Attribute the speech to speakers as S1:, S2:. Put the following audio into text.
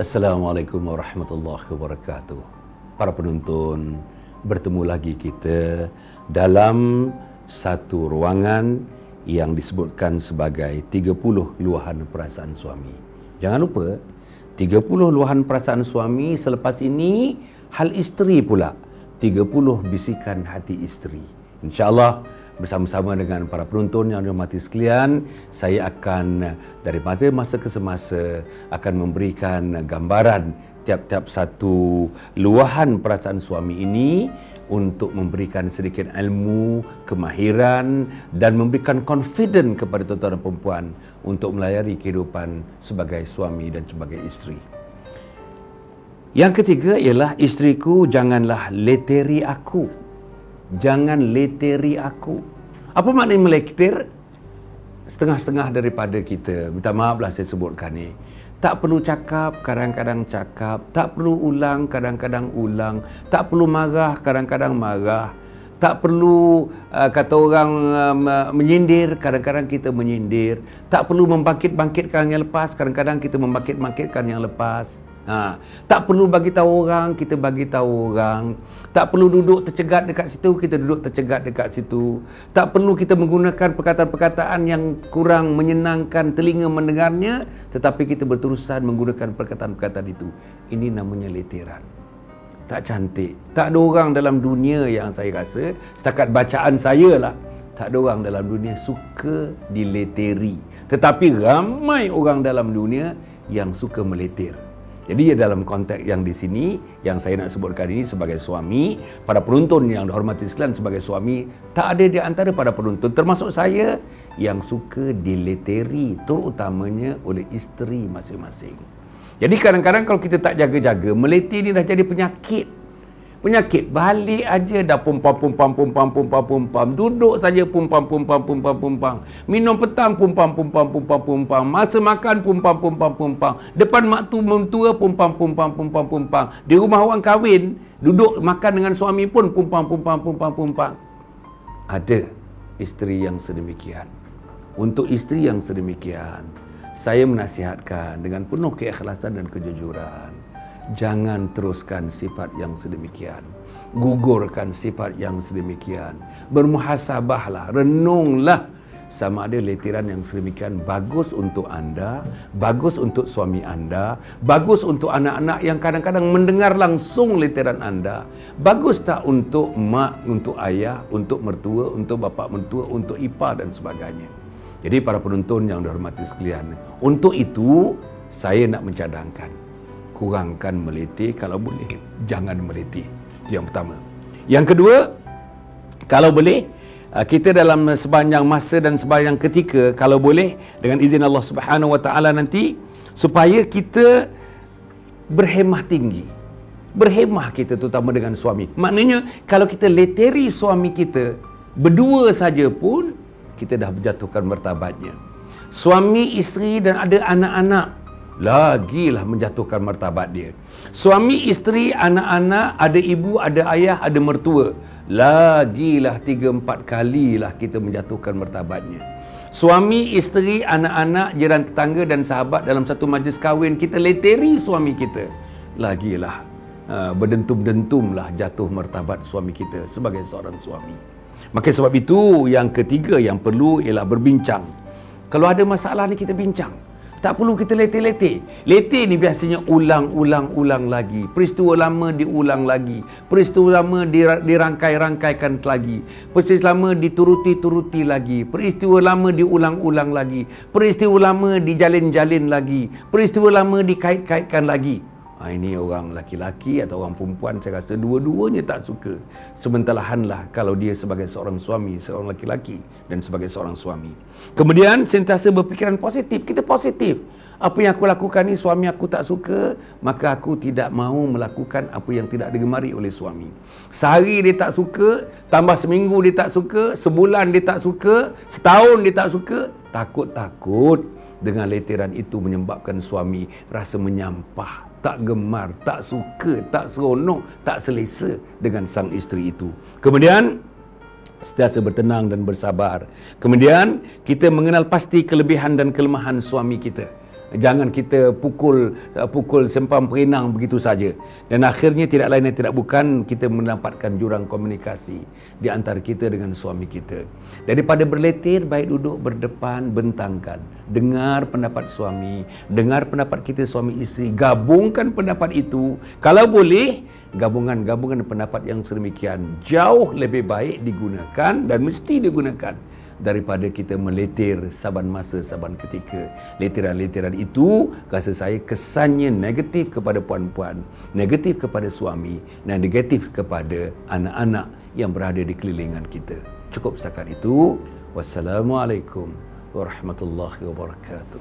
S1: Assalamualaikum warahmatullahi wabarakatuh. Para penonton, bertemu lagi kita dalam satu ruangan yang disebutkan sebagai 30 luahan perasaan suami. Jangan lupa, 30 luahan perasaan suami, selepas ini hal isteri pula, 30 bisikan hati isteri. InsyaAllah bersama-sama dengan para penonton yang dihormati sekalian, saya akan dari masa ke semasa akan memberikan gambaran tiap-tiap satu luahan perasaan suami ini untuk memberikan sedikit ilmu, kemahiran dan memberikan confidence kepada tuan-tuan dan perempuan untuk melayari kehidupan sebagai suami dan sebagai isteri. Yang ketiga ialah, isteriku, janganlah leteri aku. Jangan leteri aku. Apa maknanya meleter? Setengah-setengah daripada kita, minta maaflah saya sebutkan ni, tak perlu cakap, kadang-kadang cakap. Tak perlu ulang, kadang-kadang ulang. Tak perlu marah, kadang-kadang marah. Tak perlu kata orang menyindir, kadang-kadang kita menyindir. Tak perlu membangkit-bangkitkan yang lepas, kadang-kadang kita membangkit-bangkitkan yang lepas. Tak perlu bagi tahu orang, kita bagi tahu orang. Tak perlu duduk tercegat dekat situ, kita duduk tercegat dekat situ. Tak perlu kita menggunakan perkataan-perkataan yang kurang menyenangkan telinga mendengarnya, tetapi kita berterusan menggunakan perkataan-perkataan itu. Ini namanya leteran. Tak cantik. Tak ada orang dalam dunia yang saya rasa, setakat bacaan saya lah, tak ada orang dalam dunia suka dileteri. Tetapi ramai orang dalam dunia yang suka meleter. Jadi dalam konteks yang di sini, yang saya nak sebutkan ini sebagai suami, para penonton yang dihormati sekalian sebagai suami, tak ada di antara para penonton, termasuk saya, yang suka dileteri, terutamanya oleh isteri masing-masing. Jadi kadang-kadang kalau kita tak jaga-jaga, meleter ni dah jadi penyakit. Penyakit, balik aja dah pumpam. Duduk saja pumpam. Minum petang pumpam. Masa makan pumpam. Depan mak mentua pumpam. Di rumah orang kahwin, duduk makan dengan suami pun pumpam. Ada isteri yang sedemikian. Untuk isteri yang sedemikian, saya menasihatkan dengan penuh keikhlasan dan kejujuran, jangan teruskan sifat yang sedemikian. Gugurkan sifat yang sedemikian. Bermuhasabahlah, renunglah sama ada letiran yang sedemikian bagus untuk anda, bagus untuk suami anda, bagus untuk anak-anak yang kadang-kadang mendengar langsung letiran anda, bagus tak untuk mak, untuk ayah, untuk mertua, untuk bapa mertua, untuk ipar dan sebagainya. Jadi para penonton yang dihormati sekalian, untuk itu saya nak mencadangkan, kurangkan meliti, kalau boleh jangan meliti. Itu yang pertama. Yang kedua, kalau boleh kita dalam sepanjang masa dan sepanjang ketika, kalau boleh dengan izin Allah Subhanahu Wa Taala nanti, supaya kita berhemah tinggi. Berhemah kita terutama dengan suami. Maknanya kalau kita leteri suami kita berdua saja pun, kita dah menjatuhkan martabatnya. Suami, isteri dan ada anak-anak, lagilah menjatuhkan martabat dia. Suami, isteri, anak-anak, ada ibu, ada ayah, ada mertua, lagilah 3-4 kalilah kita menjatuhkan martabatnya. Suami, isteri, anak-anak, jiran tetangga dan sahabat dalam satu majlis kahwin, kita leteri suami kita, lagilah berdentum-dentumlah jatuh martabat suami kita sebagai seorang suami. Maka sebab itu yang ketiga yang perlu ialah berbincang. Kalau ada masalah ni kita bincang. Tak perlu kita letih-letih. Letih ni biasanya ulang lagi. Peristiwa lama diulang lagi. Peristiwa lama dirangkai-rangkaikan lagi. Peristiwa lama dituruti-turuti lagi. Peristiwa lama diulang-ulang lagi. Peristiwa lama dijalin-jalin lagi. Peristiwa lama dikait-kaitkan lagi. Ini orang laki-laki atau orang perempuan, saya rasa dua-duanya tak suka. Sementarahanlah kalau dia sebagai seorang suami, seorang laki-laki dan sebagai seorang suami. Kemudian sentiasa berfikiran positif. Kita positif. Apa yang aku lakukan ni suami aku tak suka, maka aku tidak mahu melakukan apa yang tidak digemari oleh suami. Sehari dia tak suka, tambah seminggu dia tak suka, sebulan dia tak suka, setahun dia tak suka, takut-takut dengan letiran itu menyebabkan suami rasa menyampah, tak gemar, tak suka, tak seronok, tak selesa dengan sang isteri itu. Kemudian sentiasa bertenang dan bersabar. Kemudian kita mengenal pasti kelebihan dan kelemahan suami kita. Jangan kita pukul sempam perinang begitu saja. Dan akhirnya tidak lain dan tidak bukan kita mendapatkan jurang komunikasi di antara kita dengan suami kita. Daripada berletir, baik duduk berdepan, bentangkan. Dengar pendapat suami, dengar pendapat kita suami isteri, gabungkan pendapat itu. Kalau boleh, gabungan pendapat yang sedemikian jauh lebih baik digunakan dan mesti digunakan daripada kita meletir saban masa, saban ketika. Letiran-letiran itu rasa saya kesannya negatif kepada puan-puan, negatif kepada suami dan negatif kepada anak-anak yang berada di kelilingan kita. Cukup setakat itu. Wassalamualaikum warahmatullahi wabarakatuh.